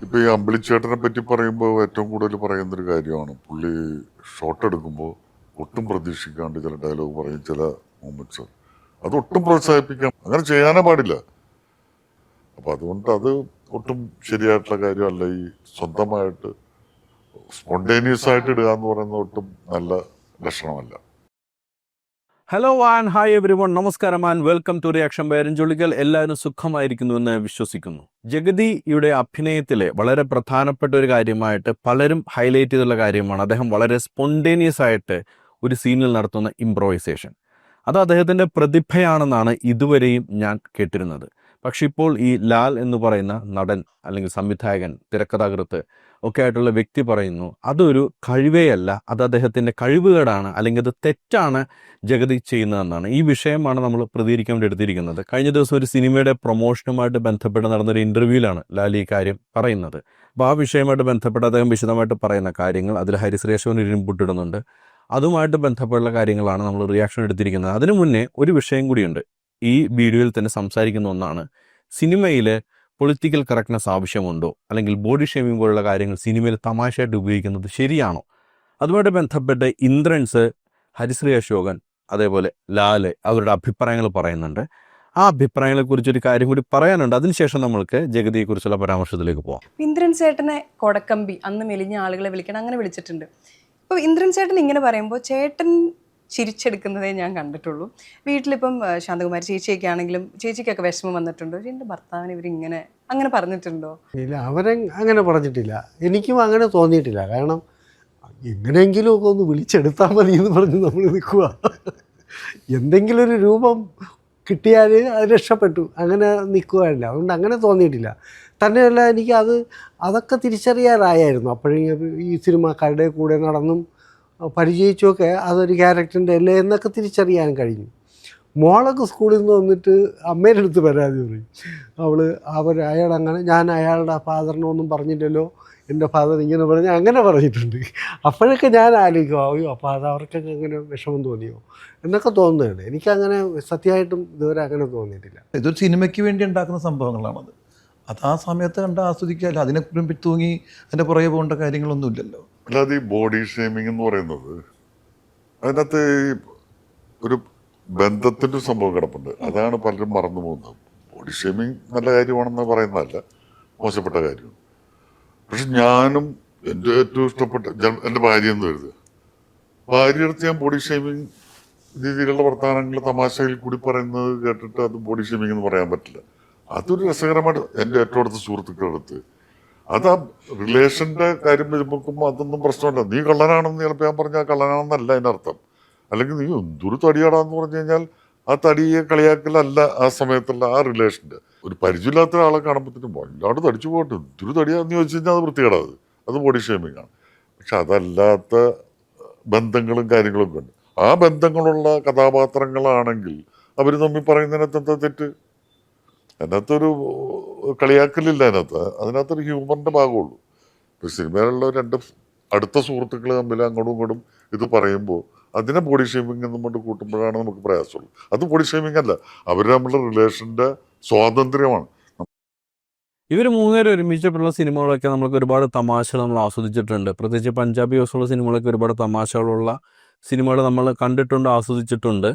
ഇപ്പൊ ഈ അമ്പിളിച്ചേട്ടനെ പറ്റി പറയുമ്പോൾ ഏറ്റവും കൂടുതൽ പറയുന്നൊരു കാര്യമാണ് പുള്ളി ഷോട്ട് എടുക്കുമ്പോൾ ഒട്ടും പ്രതീക്ഷിക്കാണ്ട് ചില ഡയലോഗ് പറയും, ചില മൂമെന്റ്സ് അത് ഒട്ടും പ്രോത്സാഹിപ്പിക്കാം, അങ്ങനെ ചെയ്യാനേ പാടില്ല. അപ്പൊ അതുകൊണ്ട് അത് ഒട്ടും ശരിയായിട്ടുള്ള കാര്യമല്ല. ഈ സ്വന്തമായിട്ട് സ്പോണ്ടേനിയസ് ആയിട്ട് ഇടുക എന്ന് പറയുന്നത് ഒട്ടും നല്ല ലക്ഷണമല്ല. Hello and hi everyone, നമസ്കാരം and welcome to reaction by Ranjolikal. എല്ലാവരും സുഖമായിരിക്കുന്നുവെന്ന് വിശ്വസിക്കുന്നു. ജഗതിയുടെ അഭിനയത്തിലെ വളരെ പ്രധാനപ്പെട്ട ഒരു കാര്യമായിട്ട് പലരും ഹൈലൈറ്റ് ചെയ്തുള്ള കാര്യമാണ് അദ്ദേഹം വളരെ സ്പോണ്ടേനിയസ് ആയിട്ട് ഒരു സീനിൽ നടത്തുന്ന ഇംപ്രോവൈസേഷൻ. അത് അദ്ദേഹത്തിൻ്റെ പ്രതിഭയാണെന്നാണ് ഇതുവരെയും ഞാൻ കേട്ടിരുന്നത്. പക്ഷെ ഇപ്പോൾ ഈ ലാൽ എന്ന് പറയുന്ന നടൻ അല്ലെങ്കിൽ സംവിധായകൻ, തിരക്കഥാകൃത്ത് ഒക്കെ ആയിട്ടുള്ള വ്യക്തി പറയുന്നു അതൊരു കഴിവേയല്ല, അത് അദ്ദേഹത്തിൻ്റെ കഴിവുകേടാണ്, അല്ലെങ്കിൽ അത് തെറ്റാണ് ജഗതി ചെയ്യുന്നതെന്നാണ്. ഈ വിഷയമാണ് നമ്മൾ പ്രതികരിക്കാൻ വേണ്ടി എടുത്തിരിക്കുന്നത്. കഴിഞ്ഞ ദിവസം ഒരു സിനിമയുടെ പ്രൊമോഷനുമായിട്ട് ബന്ധപ്പെട്ട് നടന്നൊരു ഇൻ്റർവ്യൂവിലാണ് ലാൽ ഈ കാര്യം പറയുന്നത്. അപ്പോൾ ആ വിഷയമായിട്ട് ബന്ധപ്പെട്ട് അദ്ദേഹം വിശദമായിട്ട് പറയുന്ന കാര്യങ്ങൾ, അതിൽ ഹരിശ്രേഷ്ഠവൻ ഒരു ഇൻപുട്ട് ഇടുന്നുണ്ട്. അതുമായിട്ട് ബന്ധപ്പെട്ടുള്ള കാര്യങ്ങളാണ് നമ്മൾ റിയാക്ഷൻ എടുത്തിരിക്കുന്നത്. അതിനു മുന്നേ ഒരു വിഷയം കൂടിയുണ്ട്. ഈ വീഡിയോയിൽ തന്നെ സംസാരിക്കുന്ന ഒന്നാണ്, സിനിമയിൽ പൊളിറ്റിക്കൽ കറക്റ്റ്നെസ് ആവശ്യമുണ്ടോ, അല്ലെങ്കിൽ ബോഡി ഷേമിംഗ് പോലുള്ള കാര്യങ്ങൾ സിനിമയിൽ തമാശയായിട്ട് ഉപയോഗിക്കുന്നത് ശരിയാണോ? അതുമായിട്ട് ബന്ധപ്പെട്ട് ഇന്ദ്രൻസ്, ഹരിശ്രീ അശോകൻ, അതേപോലെ ലാല് അവരുടെ അഭിപ്രായങ്ങൾ പറയുന്നുണ്ട്. ആ അഭിപ്രായങ്ങളെക്കുറിച്ചൊരു കാര്യം കൂടി പറയാനുണ്ട്. അതിനുശേഷം നമ്മൾക്ക് ജഗതിയെക്കുറിച്ചുള്ള പരാമർശത്തിലേക്ക് പോകാം. ഇന്ദ്രൻ ചേട്ടനെ കൊടക്കമ്പി, അന്ന് മെലിഞ്ഞ ആളുകളെ വിളിക്കണം, അങ്ങനെ വിളിച്ചിട്ടുണ്ട്. ഇപ്പോൾ ഇന്ദ്രൻ ചേട്ടൻ ഇങ്ങനെ പറയുമ്പോൾ ചേട്ടൻ ചിരിച്ചെടുക്കുന്നതേ ഞാൻ കണ്ടിട്ടുള്ളൂ. വീട്ടിലിപ്പം ശാന്തകുമാരി ചേച്ചിയൊക്കെ ആണെങ്കിലും ചേച്ചിക്കൊക്കെ വിഷമം വന്നിട്ടുണ്ടോ? എൻ്റെ ഭർത്താവിന് ഇവരിങ്ങനെ അങ്ങനെ പറഞ്ഞിട്ടുണ്ടോ? ഇല്ല, അവരെ അങ്ങനെ പറഞ്ഞിട്ടില്ല. എനിക്കും അങ്ങനെ തോന്നിയിട്ടില്ല. കാരണം എങ്ങനെയെങ്കിലും ഒക്കെ ഒന്ന് വിളിച്ചെടുത്താൽ മതി എന്ന് പറഞ്ഞ് നമ്മൾ നിൽക്കുക. എന്തെങ്കിലും ഒരു രൂപം കിട്ടിയാൽ അത് രക്ഷപ്പെട്ടു, അങ്ങനെ നിൽക്കുകയല്ല. അതുകൊണ്ട് അങ്ങനെ തോന്നിയിട്ടില്ല. തന്നെയല്ല, എനിക്ക് അതൊക്കെ തിരിച്ചറിയാറായിരുന്നു. അപ്പോഴേ ഈ സിനിമാക്കാരുടെ കൂടെ നടന്നും പരിചയിച്ചൊക്കെ അതൊരു ക്യാരക്ടറിൻ്റെ അല്ലേ എന്നൊക്കെ തിരിച്ചറിയാൻ കഴിഞ്ഞു. മോളൊക്കെ സ്കൂളിൽ നിന്ന് വന്നിട്ട് അമ്മയുടെ അടുത്ത് പരാതി പറയും. അയാളങ്ങനെ, ഞാൻ അയാളുടെ ഫാദറിനൊന്നും പറഞ്ഞില്ലല്ലോ, എൻ്റെ ഫാദർ ഇങ്ങനെ പറഞ്ഞ് അങ്ങനെ പറഞ്ഞിട്ടുണ്ട്. അപ്പോഴൊക്കെ ഞാൻ ആലോചിക്കും, അയ്യോ അപ്പോൾ അത് അവർക്കൊക്കെ അങ്ങനെ വിഷമം തോന്നിയോ എന്നൊക്കെ തോന്നുന്നുണ്ട്. എനിക്കങ്ങനെ സത്യമായിട്ടും ഇതുവരെ അങ്ങനെ തോന്നിയിട്ടില്ല. ഇതൊരു സിനിമയ്ക്ക് വേണ്ടി ഉണ്ടാക്കുന്ന സംഭവങ്ങളാണത്. അത് ആ സമയത്ത് കണ്ട് ആസ്വദിക്കാമല്ലോ, അതിനെ തൂങ്ങി അതിൻ്റെ പുറകെ പോകേണ്ട കാര്യങ്ങളൊന്നുമില്ലല്ലോ. അല്ലാതെ ഈ ബോഡി ഷേമിംഗ് എന്ന് പറയുന്നത് അതിനകത്ത് ഒരു ബന്ധത്തിൻ്റെ സംഭവം കിടപ്പുണ്ട്. അതാണ് പലരും മറന്നു പോകുന്നത്. ബോഡി ഷേമിങ് നല്ല കാര്യമാണെന്ന് പറയുന്നതല്ല, മോശപ്പെട്ട കാര്യമാണ്. പക്ഷെ ഞാനും എൻ്റെ ഏറ്റവും ഇഷ്ടപ്പെട്ട എൻ്റെ ഭാര്യ എന്ന് കരുതുക, ഭാര്യയെടുത്ത് ഞാൻ ബോഡി ഷേമിങ് രീതിയിലുള്ള വർത്തമാനങ്ങൾ തമാശയിൽ കൂടി പറയുന്നത് കേട്ടിട്ട് അത് ബോഡി ഷേമിംഗ് എന്ന് പറയാൻ പറ്റില്ല. അതൊരു രസകരമായിട്ട് എൻ്റെ ഏറ്റവും അടുത്ത സുഹൃത്തുക്കളെടുത്ത് അത് ആ റിലേഷൻ്റെ കാര്യം വരുമ്പോൾ അതൊന്നും പ്രശ്നമല്ല. നീ കള്ളനാണെന്ന് ചിലപ്പോൾ ഞാൻ പറഞ്ഞാൽ കള്ളനാണെന്നല്ല അതിനർത്ഥം. അല്ലെങ്കിൽ നീ എന്തൊരു തടിയാടാന്ന് പറഞ്ഞു കഴിഞ്ഞാൽ ആ തടിയെ കളിയാക്കലല്ല ആ സമയത്തുള്ള ആ റിലേഷൻ്റെ. ഒരു പരിചയമില്ലാത്ത ഒരാളെ കാണുമ്പോഴത്തേനും വല്ലാണ്ട് തടിച്ചു പോകട്ടെ, എന്തൊരു തടിയാന്ന് ചോദിച്ചു കഴിഞ്ഞാൽ അത് വൃത്തികേടാത്, അത് ബോഡി ഷേമിംഗ് ആണ്. പക്ഷെ അതല്ലാത്ത ബന്ധങ്ങളും കാര്യങ്ങളൊക്കെ ഉണ്ട്. ആ ബന്ധങ്ങളുള്ള കഥാപാത്രങ്ങളാണെങ്കിൽ അവർ തമ്മിൽ പറയുന്നതിനകത്ത് എന്താ തെറ്റ്? അതിനകത്തൊരു കളിയാക്കലില്ല, അതിനകത്തൊരു ഹ്യൂമറിൻ്റെ ഭാഗമുള്ളൂ. ഇപ്പോൾ സിനിമയിലുള്ള രണ്ട് അടുത്ത സുഹൃത്തുക്കൾ തമ്മിൽ അങ്ങോട്ടും ഇങ്ങോട്ടും ഇത് പറയുമ്പോൾ അതിനെ ബോഡി ഷേമിംഗ് എന്നും കൊണ്ട് കൂട്ടുമ്പോഴാണ് നമുക്ക് പ്രയാസമുള്ളൂ. അത് ബോഡി ഷേമിംഗ് അല്ല, അവർ തമ്മിലുള്ള റിലേഷൻ്റെ സ്വാതന്ത്ര്യമാണ്. ഇവർ മൂന്നുപേരും ഒരുമിച്ചിട്ടുള്ള സിനിമകളൊക്കെ നമുക്ക് ഒരുപാട് തമാശകൾ നമ്മൾ ആസ്വദിച്ചിട്ടുണ്ട്. പ്രത്യേകിച്ച് പഞ്ചാബി ഹൗസുള്ള സിനിമകളൊക്കെ ഒരുപാട് തമാശകളുള്ള സിനിമകൾ നമ്മൾ കണ്ടിട്ടുണ്ട്, ആസ്വദിച്ചിട്ടുണ്ട്.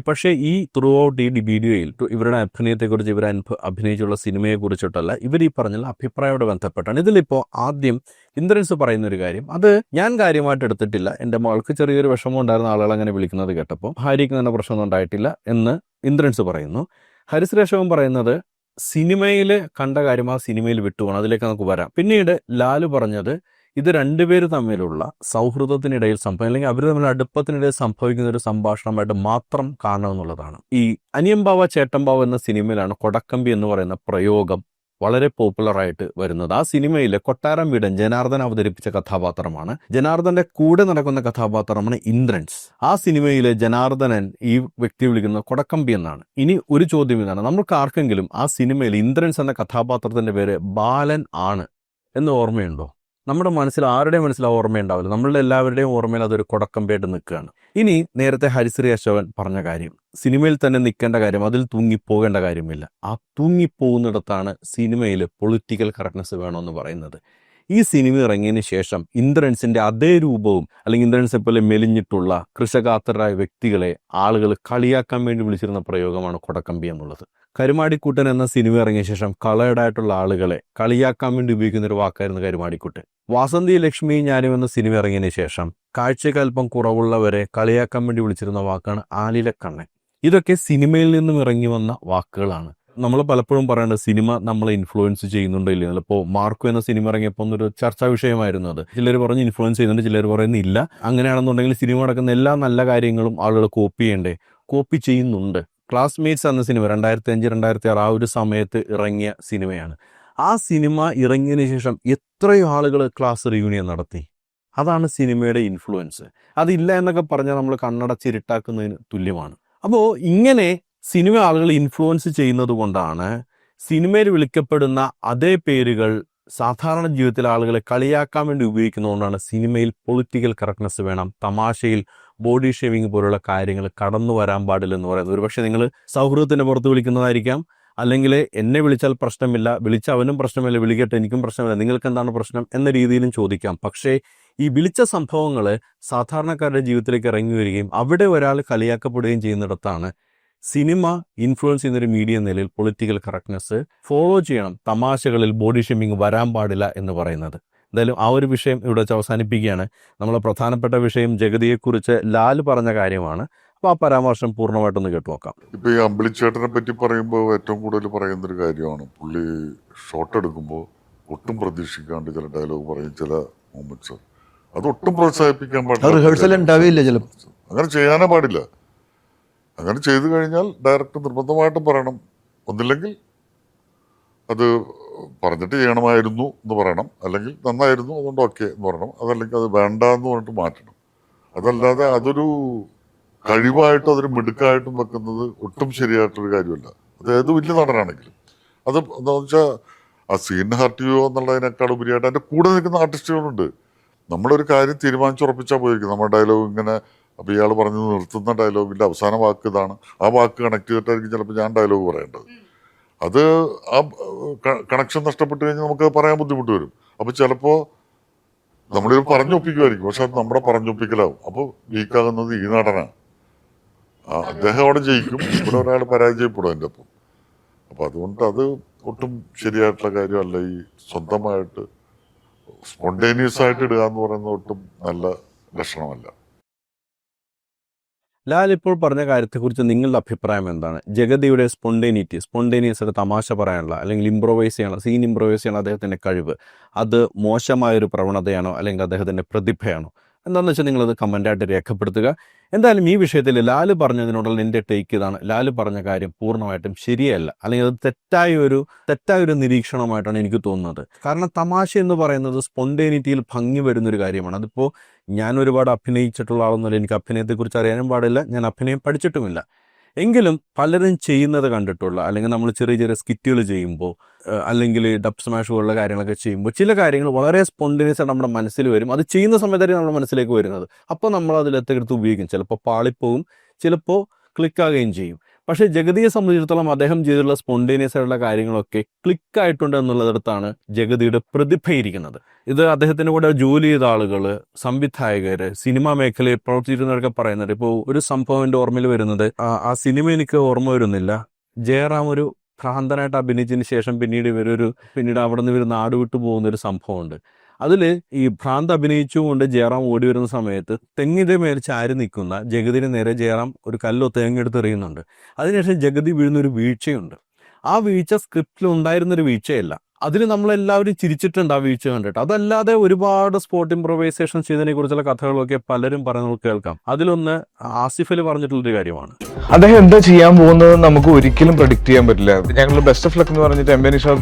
പക്ഷേ ഈ ത്രൂ ഔട്ട് ഈ വീഡിയോയിൽ ഇവരുടെ അഭിനയത്തെക്കുറിച്ച്, ഇവർ അഭിനയിച്ചുള്ള സിനിമയെക്കുറിച്ചിട്ടല്ല, ഇവർ ഈ പറഞ്ഞ അഭിപ്രായത്തോട് ബന്ധപ്പെട്ടാണ്. ഇതിലിപ്പോൾ ആദ്യം ഇന്ദ്രൻസ് പറയുന്നൊരു കാര്യം, അത് ഞാൻ കാര്യമായിട്ട് എടുത്തിട്ടില്ല. എൻ്റെ മകൾക്ക് ചെറിയൊരു വിഷമം ഉണ്ടായിരുന്ന ആളുകൾ അങ്ങനെ വിളിക്കുന്നത് കേട്ടപ്പോൾ ഭാര്യയ്ക്ക് തന്നെ പ്രശ്നമൊന്നും ഉണ്ടായിട്ടില്ല എന്ന് ഇന്ദ്രൻസ് പറയുന്നു. ഹരിശ്രേഷ്ഠവൻ പറയുന്നത് സിനിമയിൽ കണ്ട കാര്യം ആ സിനിമയിൽ വിട്ടുപോകണം, അതിലേക്ക് നമുക്ക് വരാം. പിന്നീട് ലാല് പറഞ്ഞത് ഇത് രണ്ടുപേര് തമ്മിലുള്ള സൗഹൃദത്തിനിടയിൽ അല്ലെങ്കിൽ അവർ തമ്മിൽ അടുപ്പത്തിനിടയിൽ സംഭവിക്കുന്ന ഒരു സംഭാഷണമായിട്ട് മാത്രം കാണണം എന്നുള്ളതാണ്. ഈ അനിയംബാവ ചേട്ടംബാവ എന്ന സിനിമയിലാണ് കൊടക്കമ്പി എന്ന് പറയുന്ന പ്രയോഗം വളരെ പോപ്പുലറായിട്ട് വരുന്നത്. ആ സിനിമയിലെ കൊട്ടാരം വീടൻ ജനാർദ്ദൻ അവതരിപ്പിച്ച കഥാപാത്രമാണ്. ജനാർദ്ദന്റെ കൂടെ നടക്കുന്ന കഥാപാത്രമാണ് ഇന്ദ്രൻസ്. ആ സിനിമയിലെ ജനാർദ്ദനൻ ഈ വ്യക്തി വിളിക്കുന്നത് കൊടക്കമ്പി എന്നാണ്. ഇനി ഒരു ചോദ്യം ഇതാണ്, നമുക്ക് ആർക്കെങ്കിലും ആ സിനിമയിൽ ഇന്ദ്രൻസ് എന്ന കഥാപാത്രത്തിന്റെ പേര് ബാലൻ ആണ് എന്ന് ഓർമ്മയുണ്ടോ? നമ്മുടെ മനസ്സിൽ ആരുടെയും മനസ്സിൽ ആ ഓർമ്മയുണ്ടാവില്ല. നമ്മളുടെ എല്ലാവരുടെയും ഓർമ്മയിൽ അതൊരു കൊടക്കമ്പായിട്ട് നിൽക്കുകയാണ്. ഇനി നേരത്തെ ഹരിശ്രീ അശോകൻ പറഞ്ഞ കാര്യം, സിനിമയിൽ തന്നെ നിൽക്കേണ്ട കാര്യം, അതിൽ തൂങ്ങിപ്പോകേണ്ട കാര്യമില്ല. ആ തൂങ്ങിപ്പോകുന്നിടത്താണ് സിനിമയിൽ പൊളിറ്റിക്കൽ കറക്റ്റ്നെസ് വേണമെന്ന് പറയുന്നത്. ഈ സിനിമ ഇറങ്ങിയതിന് ശേഷം ഇന്ദ്രൻസിന്റെ അതേ രൂപവും അല്ലെങ്കിൽ ഇന്ദ്രൻസിനെ പോലെ മെലിഞ്ഞിട്ടുള്ള കൃഷകാത്തരായ വ്യക്തികളെ ആളുകൾ കളിയാക്കാൻ വേണ്ടി വിളിച്ചിരുന്ന പ്രയോഗമാണ് കൊടക്കമ്പി എന്നുള്ളത്. കരുമാടിക്കുട്ടൻ എന്ന സിനിമ ഇറങ്ങിയ ശേഷം കളേർഡായിട്ടുള്ള ആളുകളെ കളിയാക്കാൻ വേണ്ടി ഉപയോഗിക്കുന്ന ഒരു വാക്കായിരുന്നു കരുമാടിക്കുട്ടൻ. വാസന്തി ലക്ഷ്മി ഞാനും എന്ന സിനിമ ഇറങ്ങിയതിന് ശേഷം കാഴ്ചക്കൽപ്പം കുറവുള്ളവരെ കളിയാക്കാൻ വേണ്ടി വിളിച്ചിരുന്ന വാക്കാണ് ആലിലക്കണ്ണൻ. ഇതൊക്കെ സിനിമയിൽ നിന്നും ഇറങ്ങി വന്ന വാക്കുകളാണ്. നമ്മൾ പലപ്പോഴും പറയേണ്ടത് സിനിമ നമ്മളെ ഇൻഫ്ലുവൻസ് ചെയ്യുന്നുണ്ടോ ഇല്ലയോ. ഇപ്പോൾ മാർക്കോ എന്ന സിനിമ ഇറങ്ങിയപ്പോൾ ഒരു ചർച്ചാ വിഷയമായിരുന്നു അത്. ചിലർ പറഞ്ഞ് ഇൻഫ്ലുവൻസ് ചെയ്യുന്നുണ്ട്, ചിലർ പറയുന്നില്ല. അങ്ങനെയാണെന്നുണ്ടെങ്കിൽ സിനിമ നടക്കുന്ന എല്ലാ നല്ല കാര്യങ്ങളും ആളുകൾ കോപ്പി ചെയ്യണ്ടേ? കോപ്പി ചെയ്യുന്നുണ്ട്. ക്ലാസ്മേറ്റ്സ് എന്ന സിനിമ 2005, 2006 ആ ഒരു സമയത്ത് ഇറങ്ങിയ സിനിമയാണ്. ആ സിനിമ ഇറങ്ങിയതിന് ശേഷം എത്രയോ ആളുകൾ ക്ലാസ് റിയൂണിയൻ നടത്തി. അതാണ് സിനിമയുടെ ഇൻഫ്ലുവൻസ്. അതില്ല എന്നൊക്കെ പറഞ്ഞാൽ നമ്മൾ കണ്ണടച്ചിരുട്ടാക്കുന്നതിന് തുല്യമാണ്. അപ്പോൾ ഇങ്ങനെ സിനിമ ആളുകൾ ഇൻഫ്ലുവൻസ് ചെയ്യുന്നത് കൊണ്ടാണ് സിനിമയിൽ വിളിക്കപ്പെടുന്ന അതേ പേരുകൾ സാധാരണ ജീവിതത്തിലെ ആളുകളെ കളിയാക്കാൻ വേണ്ടി ഉപയോഗിക്കുന്നതുകൊണ്ടാണ് സിനിമയിൽ പൊളിറ്റിക്കൽ കറക്റ്റ്നെസ് വേണം, തമാശയിൽ ബോഡി ഷേവിങ് പോലുള്ള കാര്യങ്ങൾ കടന്നു വരാൻ പാടില്ലെന്ന് പറയുന്നത്. ഒരുപക്ഷെ നിങ്ങൾ സൗഹൃദത്തിൻ്റെ പുറത്ത് വിളിക്കുന്നതായിരിക്കാം, അല്ലെങ്കിൽ എന്നെ വിളിച്ചാൽ പ്രശ്നമില്ല, വിളിച്ച അവനും പ്രശ്നമില്ല, വിളിക്കട്ടെ എനിക്കും പ്രശ്നമില്ല, നിങ്ങൾക്ക് എന്താണ് പ്രശ്നം എന്ന രീതിയിലും ചോദിക്കാം. പക്ഷേ ഈ വിളിച്ച സംഭവങ്ങൾ സാധാരണക്കാരുടെ ജീവിതത്തിലേക്ക് ഇറങ്ങി വരികയും അവിടെ ഒരാൾ കളിയാക്കപ്പെടുകയും ചെയ്യുന്നിടത്താണ് സിനിമ ഇൻഫ്ലുവൻസ് ചെയ്യുന്നൊരു മീഡിയ നിലയിൽ പൊളിറ്റിക്കൽ കറക്റ്റ്നെസ് ഫോളോ ചെയ്യണം, തമാശകളിൽ ബോഡി ഷേമിങ് വരാൻ പാടില്ല എന്ന് പറയുന്നത്. എന്തായാലും ആ ഒരു വിഷയം ഇവിടെ വെച്ച് അവസാനിപ്പിക്കുകയാണ്. നമ്മളെ പ്രധാനപ്പെട്ട വിഷയം ജഗതിയെക്കുറിച്ച് ലാൽ പറഞ്ഞ കാര്യമാണ്. അപ്പോൾ ആ പരാമർശം പൂർണ്ണമായിട്ടൊന്ന് കേട്ടു നോക്കാം. ഇപ്പൊ ഈ അമ്പിളിച്ചേട്ടനെ പറ്റി പറയുമ്പോൾ ഏറ്റവും കൂടുതൽ പറയുന്നൊരു കാര്യമാണ്, പുള്ളി ഷോട്ട് എടുക്കുമ്പോൾ ഒട്ടും പ്രതീക്ഷിക്കാണ്ട് ചില ഡയലോഗ് പറയും, ചില മൊമെന്റ്സ്. അതൊട്ടും പ്രോത്സാഹിപ്പിക്കാൻ റിഹേഴ്സൽ ഉണ്ടാവില്ല ചിലപ്പോൾ. അങ്ങനെ ചെയ്യാനേ പാടില്ല. അങ്ങനെ ചെയ്തു കഴിഞ്ഞാൽ ഡയറക്ടർ നിർബന്ധമായിട്ടും പറയണം. ഒന്നില്ലെങ്കിൽ അത് പറഞ്ഞിട്ട് ചെയ്യണമായിരുന്നു എന്ന് പറയണം, അല്ലെങ്കിൽ നന്നായിരുന്നു അതുകൊണ്ട് ഓക്കെ എന്ന് പറയണം, അതല്ലെങ്കിൽ അത് വേണ്ട എന്ന് പറഞ്ഞിട്ട് മാറ്റണം. അതല്ലാതെ അതൊരു കഴിവായിട്ടും അതൊരു മിടുക്കായിട്ടും വെക്കുന്നത് ഒട്ടും ശരിയായിട്ടൊരു കാര്യമല്ല. അത് ഏത് വലിയ നടനാണെങ്കിലും. അത് എന്താണെന്ന് വെച്ചാൽ ആ സീൻ ഹർട്ട് ചെയ്യുമോ എന്നുള്ളതിനേക്കാൾ ഉപരിയായിട്ട് അതിൻ്റെ കൂടെ നിൽക്കുന്ന ആർട്ടിസ്റ്റുകളുണ്ട്. നമ്മളൊരു കാര്യം തീരുമാനിച്ചുറപ്പിച്ചാൽ പോയിരിക്കും. നമ്മുടെ ഡയലോഗ് ഇങ്ങനെ, അപ്പോൾ ഇയാൾ പറഞ്ഞു നിർത്തുന്ന ഡയലോഗിൻ്റെ അവസാന വാക്ക് ഇതാണ്, ആ വാക്ക് കണക്ട് ചെയ്തിട്ടായിരിക്കും ചിലപ്പോൾ ഞാൻ ഡയലോഗ് പറയേണ്ടത്. അത് ആ കണക്ഷൻ നഷ്ടപ്പെട്ട് കഴിഞ്ഞാൽ നമുക്ക് പറയാൻ ബുദ്ധിമുട്ട് വരും. അപ്പോൾ ചിലപ്പോൾ നമ്മളിത് പറഞ്ഞൊപ്പിക്കുമായിരിക്കും, പക്ഷെ അത് നമ്മുടെ പറഞ്ഞൊപ്പിക്കലാവും. അപ്പോൾ വീക്കാകുന്നത് ഈ നടനാണ്. അദ്ദേഹം അവിടെ ജയിക്കും, ഇവിടെ ഒരാൾ പരാജയപ്പെടും അതിൻ്റെ ഒപ്പം. അപ്പോൾ അതുകൊണ്ട് അത് ഒട്ടും ശരിയായിട്ടുള്ള കാര്യമല്ല. ഈ സ്വന്തമായിട്ട് സ്പോണ്ടേനിയസ് ആയിട്ട് ഇടുക എന്ന് പറയുന്നത് ഒട്ടും നല്ല ലക്ഷണമല്ല. ലാൽ ഇപ്പോൾ പറഞ്ഞ കാര്യത്തെക്കുറിച്ച് നിങ്ങളുടെ അഭിപ്രായം എന്താണ്? ജഗതിയുടെ സ്പോണ്ടേനിയസ് ആയിട്ട് തമാശ പറയാനുള്ള അല്ലെങ്കിൽ ഇംപ്രൊവൈസ് ചെയ്യാനുള്ള, സീൻ ഇംപ്രൊവൈസ് ചെയ്യാനുള്ള അദ്ദേഹത്തിൻ്റെ കഴിവ്, അത് മോശമായൊരു പ്രവണതയാണോ അല്ലെങ്കിൽ അദ്ദേഹത്തിൻ്റെ പ്രതിഭയാണോ? എന്താണെന്ന് വെച്ചാൽ നിങ്ങളത് കമൻ്റായിട്ട് രേഖപ്പെടുത്തുക. എന്തായാലും ഈ വിഷയത്തിൽ ലാൽ പറഞ്ഞതിനോടുള്ള എൻ്റെ ടേക്ക് ഇതാണ്. ലാൽ പറഞ്ഞ കാര്യം പൂർണ്ണമായിട്ടും ശരിയല്ല, അല്ലെങ്കിൽ അത് തെറ്റായൊരു നിരീക്ഷണമായിട്ടാണ് എനിക്ക് തോന്നുന്നത്. കാരണം തമാശ എന്ന് പറയുന്നത് സ്പോണ്ടേനിറ്റിയിൽ ഭംഗി വരുന്നൊരു കാര്യമാണ്. അതിപ്പോൾ ഞാൻ ഒരുപാട് അഭിനയിച്ചിട്ടുള്ള ആളൊന്നുമല്ല, എനിക്ക് അഭിനയത്തെക്കുറിച്ച് അറിയാനും പാടില്ല, ഞാൻ അഭിനയം പഠിച്ചിട്ടുമില്ല. എങ്കിലും പലരും ചെയ്യുന്നത് കണ്ടിട്ടുള്ള, അല്ലെങ്കിൽ നമ്മൾ ചെറിയ ചെറിയ സ്കിറ്റുകൾ ചെയ്യുമ്പോൾ, അല്ലെങ്കിൽ ഡബ് സ്മാഷ് പോലുള്ള കാര്യങ്ങളൊക്കെ ചെയ്യുമ്പോൾ ചില കാര്യങ്ങൾ വളരെ സ്പോണ്ടേനിയസ് ആയിട്ട് നമ്മുടെ മനസ്സിൽ വരും. അത് ചെയ്യുന്ന സമയത്തായിരിക്കും നമ്മുടെ മനസ്സിലേക്ക് വരുന്നത്. അപ്പോൾ നമ്മൾ അതിലെടുത്ത് ഉപയോഗിക്കും. ചിലപ്പോൾ പാളിപ്പോവും, ചിലപ്പോൾ ക്ലിക്കാകുകയും ചെയ്യും. പക്ഷേ ജഗതിയെ സംബന്ധിച്ചിടത്തോളം അദ്ദേഹം ചെയ്തിട്ടുള്ള സ്പോണ്ടേനിയസ് ആയിട്ടുള്ള കാര്യങ്ങളൊക്കെ ക്ലിക്കായിട്ടുണ്ട് എന്നുള്ളിടത്താണ് ജഗതിയുടെ പ്രതിഭയിരിക്കുന്നത്. ഇത് അദ്ദേഹത്തിൻ്റെ കൂടെ ജോലി ചെയ്ത ആളുകൾ, സംവിധായകർ, സിനിമാ മേഖലയിൽ പ്രവർത്തിച്ചിരുന്നവരൊക്കെ പറയുന്നത്. ഇപ്പോൾ ഒരു സംഭവം എൻ്റെ ഓർമ്മയിൽ വരുന്നത്, ആ സിനിമ എനിക്ക് ഓർമ്മ വരുന്നില്ല, ജയറാം ഒരു ഭ്രാന്തനായിട്ട് അഭിനയിച്ചതിന് ശേഷം പിന്നീട് അവിടെ നിന്ന് ഇവർ നാട് വിട്ടു പോകുന്നൊരു സംഭവമുണ്ട്. അതിൽ ഈ ഭ്രാന്ത് അഭിനയിച്ചുകൊണ്ട് ജയറാം ഓടി വരുന്ന സമയത്ത് തെങ്ങിൻ്റെ മേൽ ചാരി നിൽക്കുന്ന ജഗതിന് നേരെ ജയറാം ഒരു കല്ലോ തേങ്ങെടുത്ത് എറിയുന്നുണ്ട്. അതിനുശേഷം ജഗതി വീഴുന്നൊരു വീഴ്ചയുണ്ട്. ആ വീഴ്ച സ്ക്രിപ്റ്റിൽ ഉണ്ടായിരുന്നൊരു വീഴ്ചയല്ല. അതിൽ നമ്മളെല്ലാവരും ചിരിച്ചിട്ടുണ്ട് ആ വീഴ്ച കണ്ടിട്ട്. അതല്ലാതെ ഒരുപാട് സ്പോട്ട് ഇംപ്രൊവൈസേഷൻ ചെയ്തതിനെ കുറിച്ചുള്ള കഥകളൊക്കെ പലരും പറയുന്നത് കേൾക്കാം. അതിലൊന്ന് ആസിഫ് അലി പറഞ്ഞിട്ടുള്ളൊരു കാര്യമാണ്, അദ്ദേഹം എന്താ ചെയ്യാൻ പോകുന്നത് നമുക്ക് ഒരിക്കലും പ്രഡിക്റ്റ് ചെയ്യാൻ പറ്റില്ല. ഞങ്ങൾ ബെസ്റ്റ് ഓഫ് ലക്ക് എന്ന് പറഞ്ഞിട്ട് എംബനി ഷാ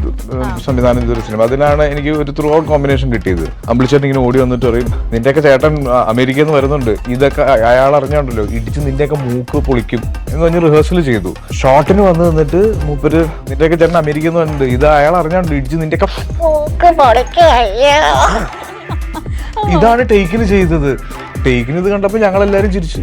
സംവിധാനം ചെയ്തൊരു സിനിമ, അതിലാണ് എനിക്ക് ഒരു ത്രൂ ഔട്ട് കോമ്പിനേഷൻ കിട്ടിയത്. അമ്പിളിച്ചേട്ടൻ ഇങ്ങനെ ഓടി വന്നിട്ട് പറയും, നിന്റെയൊക്കെ ചേട്ടൻ അമേരിക്കയിൽ നിന്ന് വരുന്നുണ്ട്, ഇതൊക്കെ അയാൾ അറിഞ്ഞാണ്ടല്ലോ ഇടിച്ച് നിന്റെയൊക്കെ മൂക്ക് പൊളിക്കും എന്ന് പറഞ്ഞ് റിഹേഴ്സൽ ചെയ്തു. ഷോട്ടിന് വന്ന് നിന്നിട്ട് മൂപ്പര് നിന്റെയൊക്കെ ചേട്ടൻ അമേരിക്കയിൽ നിന്ന് വരുന്നുണ്ട്, ഇത് അയാൾ അറിഞ്ഞാണ്ട് ഇടിച്ച് നിന്റെയൊക്കെ മൂക്ക് പൊളിക്കും ഇതാണ് ടേക്കിന് ചെയ്തത്. ടേക്കിന് ഇത് കണ്ടപ്പോൾ ഞങ്ങൾ എല്ലാവരും ചിരിച്ചു.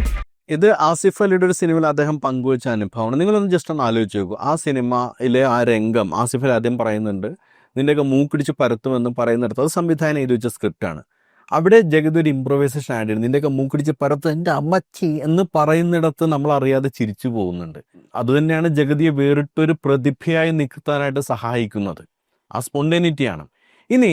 ഇത് ആസിഫ് അലിയുടെ ഒരു സിനിമയിൽ അദ്ദേഹം പങ്കുവച്ച അനുഭവമാണ്. നിങ്ങളൊന്ന് ജസ്റ്റ് ഒന്ന് ആലോചിച്ച് നോക്കൂ. ആ സിനിമയിലെ ആ രംഗം ആസിഫ് അലി ആദ്യം പറയുന്നുണ്ട്, നിന്റെയൊക്കെ മൂക്കിടിച്ച് പരത്തുമെന്ന് പറയുന്നിടത്ത് അത് സംവിധാനം എഴുതി വെച്ച സ്ക്രിപ്റ്റാണ്. അവിടെ ജഗതി ഒരു ഇംപ്രൊവൈസേഷൻ ആഡ് ചെയ്തു, നിന്റെയൊക്കെ മൂക്കിടിച്ച് പരത്ത് എൻ്റെ അമ്മച്ചി എന്ന് പറയുന്നിടത്ത് നമ്മൾ അറിയാതെ ചിരിച്ചു പോകുന്നുണ്ട്. അതുതന്നെയാണ് ജഗതിയെ വേറിട്ടൊരു പ്രതിഭയായി നിൽക്കാനായിട്ട് സഹായിക്കുന്നത്. ആ സ്പോണ്ടേനിറ്റിയാണ്. ഇനി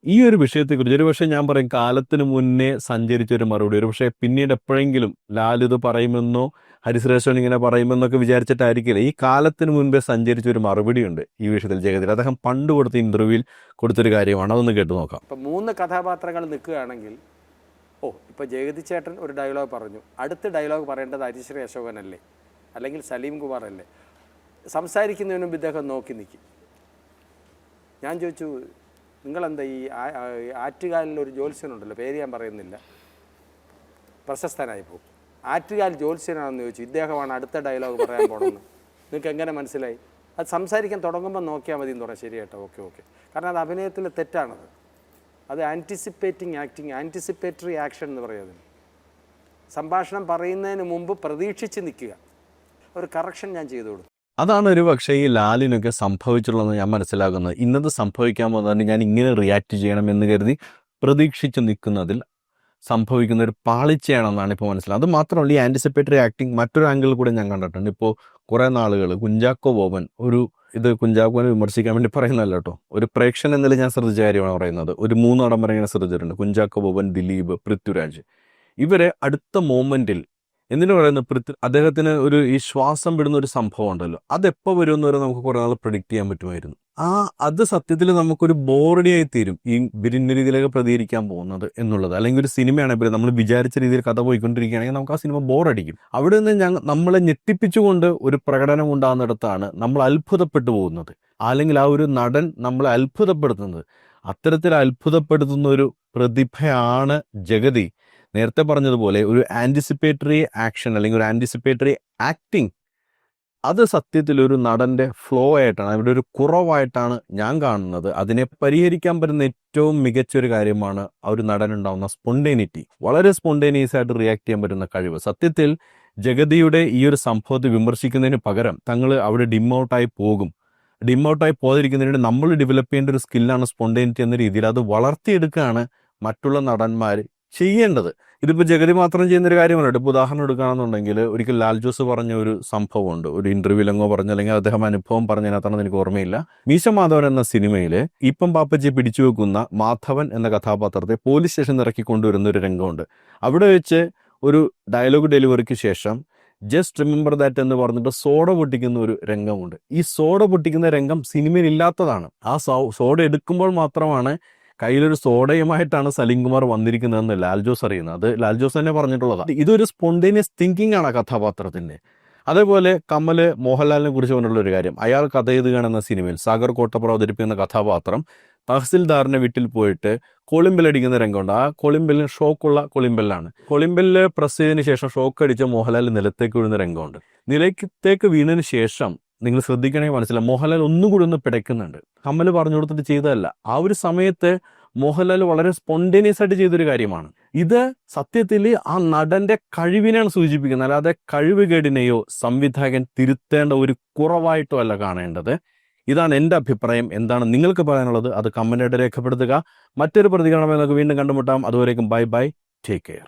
ഈ ഒരു വിഷയത്തെക്കുറിച്ച് ഒരുപക്ഷെ ഞാൻ പറയും കാലത്തിന് മുന്നേ സഞ്ചരിച്ചൊരു മറുപടി, ഒരുപക്ഷെ പിന്നീട് എപ്പോഴെങ്കിലും ലാൽ ഇത് പറയുമെന്നോ ഹരിശ്രേഷ്ഠൻ ഇങ്ങനെ പറയുമെന്നൊക്കെ വിചാരിച്ചിട്ടായിരിക്കില്ല, ഈ കാലത്തിന് മുൻപേ സഞ്ചരിച്ചൊരു മറുപടി ഉണ്ട് ഈ വിഷയത്തിൽ ജഗതിയിൽ. അദ്ദേഹം പണ്ട് കൊടുത്ത ഇന്റർവ്യൂവിൽ കൊടുത്തൊരു കാര്യമാണ്, അതൊന്ന് കേട്ടു നോക്കാം. ഇപ്പം 3 കഥാപാത്രങ്ങൾ നിൽക്കുകയാണെങ്കിൽ, ഇപ്പോൾ ജഗതി ചേട്ടൻ ഒരു ഡയലോഗ് പറഞ്ഞു, അടുത്ത ഡയലോഗ് പറയേണ്ടത് ഹരിശ്രീ അശോകനല്ലേ അല്ലെങ്കിൽ സലീം കുമാർ അല്ലേ? സംസാരിക്കുന്നതിന് മുമ്പ് ഇദ്ദേഹം നോക്കി നിൽക്കും. ഞാൻ ചോദിച്ചു, നിങ്ങളെന്താ ഈ ആറ്റുകാലിൽ ഒരു ജ്യോത്സ്യനുണ്ടല്ലോ, പേര് ഞാൻ പറയുന്നില്ല, പ്രശസ്തനായി പോകും, ആറ്റുകാൽ ജ്യോത്സ്യനാണെന്ന് ചോദിച്ചു. ഇദ്ദേഹമാണ് അടുത്ത ഡയലോഗ് പറയാൻ പോകണമെന്ന് നിങ്ങൾക്ക് എങ്ങനെ മനസ്സിലായി? അത് സംസാരിക്കാൻ തുടങ്ങുമ്പോൾ നോക്കിയാൽ മതി എന്ന് പറയാം. ശരി കേട്ടോ, ഓക്കെ. കാരണം അത് അഭിനയത്തിൽ തെറ്റാണത്. അത് ആൻറ്റിസിപ്പേറ്റിംഗ് ആക്ടിങ്, ആൻറ്റിസിപ്പേറ്ററി ആക്ഷൻ എന്ന് പറയുന്നത്. സംഭാഷണം പറയുന്നതിന് മുമ്പ് പ്രതീക്ഷിച്ച് നിൽക്കുക. ഒരു കറക്ഷൻ ഞാൻ ചെയ്തു കൊടുത്തു. അതാണ് ഒരു പക്ഷേ ഈ ലാലിനൊക്കെ സംഭവിച്ചുള്ളതെന്ന് ഞാൻ മനസ്സിലാക്കുന്നത്. ഇന്നത് സംഭവിക്കാൻ പോകുന്നതാണ്, ഞാൻ ഇങ്ങനെ റിയാക്ട് ചെയ്യണമെന്ന് കരുതി പ്രതീക്ഷിച്ച് നിൽക്കുന്നതിൽ സംഭവിക്കുന്ന ഒരു പാളിച്ചയാണെന്നാണ് ഇപ്പോൾ മനസ്സിലാകുന്നത്. അത് മാത്രമല്ല, ഈ ആൻറ്റിസിപ്പേറ്ററി ആക്ടിങ് മറ്റൊരു ആംഗിളിൽ കൂടെ ഞാൻ കണ്ടിട്ടുണ്ട്. ഇപ്പോൾ കുറേ നാളുകൾ കുഞ്ചാക്കോ ബോബൻ ഇത് കുഞ്ചാക്കോനെ വിമർശിക്കാൻ വേണ്ടി പറയുന്നതല്ല കേട്ടോ, ഒരു പ്രേക്ഷകൻ എന്നതിൽ ഞാൻ ശ്രദ്ധിച്ച കാര്യമാണ് പറയുന്നത്. ഒരു 3 നടൻ വരെ ഇങ്ങനെ ശ്രദ്ധിച്ചിട്ടുണ്ട്, കുഞ്ചാക്കോ ബോബൻ, ദിലീപ്, പൃഥ്വിരാജ്. ഇവരെ അടുത്ത മൊമെന്റിൽ എന്തിനു പറയുന്നത്, അദ്ദേഹത്തിന് ഈ ശ്വാസം വിടുന്ന ഒരു സംഭവം ഉണ്ടല്ലോ, അതെപ്പോൾ വരുമെന്ന് വരെ നമുക്ക് കുറേ നാൾ പ്രെഡിക്റ്റ് ചെയ്യാൻ പറ്റുമായിരുന്നു. അത് സത്യത്തിൽ നമുക്കൊരു ബോറടിയായി തീരും ഈ ഇന്ന രീതിയിലൊക്കെ പ്രതികരിക്കാൻ പോകുന്നത് എന്നുള്ളത്. അല്ലെങ്കിൽ ഒരു സിനിമയാണെങ്കിൽ നമ്മൾ വിചാരിച്ച രീതിയിൽ കഥ പോയിക്കൊണ്ടിരിക്കുകയാണെങ്കിൽ നമുക്ക് ആ സിനിമ ബോറടിക്കും. അവിടെ നിന്ന് നമ്മളെ ഞെട്ടിപ്പിച്ചുകൊണ്ട് ഒരു പ്രകടനം ഉണ്ടാകുന്നിടത്താണ് നമ്മൾ അത്ഭുതപ്പെട്ടു പോകുന്നത്, അല്ലെങ്കിൽ ആ ഒരു നടൻ നമ്മളെ അത്ഭുതപ്പെടുത്തുന്നത്. അത്തരത്തിൽ അത്ഭുതപ്പെടുത്തുന്ന ഒരു പ്രതിഭയാണ് ജഗതി. നേരത്തെ പറഞ്ഞതുപോലെ ഒരു ആൻറ്റിസിപ്പേറ്ററി ആക്ഷൻ അല്ലെങ്കിൽ ഒരു ആൻറ്റിസിപ്പേറ്ററി ആക്ടിങ്, അത് സത്യത്തിൽ ഒരു നടൻ്റെ ഫ്ലോ ആയിട്ടാണ്, അവിടെ ഒരു കുറവായിട്ടാണ് ഞാൻ കാണുന്നത്. അതിനെ പരിഹരിക്കാൻ പറ്റുന്ന ഏറ്റവും മികച്ചൊരു കാര്യമാണ് ആ ഒരു നടനുണ്ടാവുന്ന സ്പോണ്ടേനിറ്റി. വളരെ സ്പോണ്ടേനിയസ് ആയിട്ട് റിയാക്ട് ചെയ്യാൻ പറ്റുന്ന കഴിവ്. സത്യത്തിൽ ജഗതിയുടെ ഈ ഒരു സംഭവത്തെ വിമർശിക്കുന്നതിന് പകരം തങ്ങൾ അവിടെ ഡിമ്മൗട്ടായി പോകും. ഡിമ്മൗട്ടായി പോകാതിരിക്കുന്നതിന് നമ്മൾ ഡെവലപ്പ് ചെയ്യേണ്ട ഒരു സ്കില്ലാണ് സ്പോണ്ടേനിറ്റി എന്ന രീതിയിൽ അത് വളർത്തിയെടുക്കുകയാണ് മറ്റുള്ള നടന്മാർ ചെയ്യേണ്ടത്. ഇതിപ്പോൾ ജഗതി മാത്രം ചെയ്യുന്നൊരു കാര്യമല്ല. ഇപ്പോൾ ഉദാഹരണം എടുക്കുകയാണെന്നുണ്ടെങ്കിൽ, ഒരിക്കൽ ലാൽ ജോസ് പറഞ്ഞ ഒരു സംഭവമുണ്ട്, ഒരു ഇന്റർവ്യൂലെങ്ങോ പറഞ്ഞു, അല്ലെങ്കിൽ അദ്ദേഹം അനുഭവം പറഞ്ഞതിനകത്താണെന്ന് എനിക്ക് ഓർമ്മയില്ല. മീശ മാധവൻ എന്ന സിനിമയിൽ ഇപ്പം പാപ്പച്ചി പിടിച്ചു വെക്കുന്ന മാധവൻ എന്ന കഥാപാത്രത്തെ പോലീസ് സ്റ്റേഷനിൽ ഇറക്കി കൊണ്ടുവരുന്ന ഒരു രംഗമുണ്ട്. അവിടെ വെച്ച് ഒരു ഡയലോഗ് ഡെലിവറിക്ക് ശേഷം ജസ്റ്റ് റിമെമ്പർ ദാറ്റ് എന്ന് പറഞ്ഞിട്ട് സോഡ പൊട്ടിക്കുന്ന ഒരു രംഗമുണ്ട്. ഈ സോഡ പൊട്ടിക്കുന്ന രംഗം സിനിമയിൽ ഇല്ലാത്തതാണ്. ആ സോഡ എടുക്കുമ്പോൾ മാത്രമാണ് കയ്യിലൊരു സോഡയുമായിട്ടാണ് സലീം കുമാർ വന്നിരിക്കുന്നതെന്ന് ലാൽ ജോസ് അറിയുന്നത്. അത് ലാൽ ജോസ് തന്നെ പറഞ്ഞിട്ടുള്ളതാണ്. ഇതൊരു സ്പോണ്ടേനിയസ് തിങ്കിങ് ആണ് കഥാപാത്രത്തിൻ്റെ. അതേപോലെ കമല് മോഹൻലാലിനെ കുറിച്ച് പറഞ്ഞിട്ടുള്ള ഒരു കാര്യം, അയാൾ കഥ എഴുതുകയാണ് എന്ന സിനിമയിൽ സാഗർ കോട്ടപ്പുറം അവതരിപ്പിക്കുന്ന കഥാപാത്രം തഹസിൽദാറിന്റെ വീട്ടിൽ പോയിട്ട് കൊളിമ്പലടിക്കുന്ന രംഗമുണ്ട്. ആ കൊളിമ്പലിന് ഷോക്കുള്ള കൊളിമ്പലാണ്. കൊളിമ്പലില് പ്രസ് ചെയ്തതിന് ശേഷം ഷോക്ക് അടിച്ച മോഹൻലാൽ നിലത്തേക്ക് വീഴുന്ന രംഗമുണ്ട്. നിലത്തേക്ക് വീണതിന് ശേഷം നിങ്ങൾ ശ്രദ്ധിക്കണമെങ്കിൽ മനസ്സിലാവും, മോഹൻലാൽ ഒന്നുകൂടി ഒന്ന് പിടയ്ക്കുന്നുണ്ട്. കമൽ പറഞ്ഞു കൊടുത്തിട്ട് ചെയ്തതല്ല. ആ ഒരു സമയത്ത് മോഹൻലാൽ വളരെ സ്പോണ്ടേനിയസ് ആയിട്ട് ചെയ്തൊരു കാര്യമാണ്. ഇത് സത്യത്തിൽ ആ നടന്റെ കഴിവിനെയാണ് സൂചിപ്പിക്കുന്നത്, അല്ലാതെ കഴിവുകേടിനെയോ സംവിധായകൻ തിരുത്തേണ്ട ഒരു കുറവായിട്ടോ അല്ല കാണേണ്ടത്. ഇതാണ് എൻ്റെ അഭിപ്രായം. എന്താണ് നിങ്ങൾക്ക് പറയാനുള്ളത് അത് കമന്റായിട്ട് രേഖപ്പെടുത്തുക. മറ്റൊരു പ്രതികരണം നമുക്ക് വീണ്ടും കണ്ടുമുട്ടാം. അതുവരേക്കും ബൈ ബൈ, ടേക്ക് കെയർ.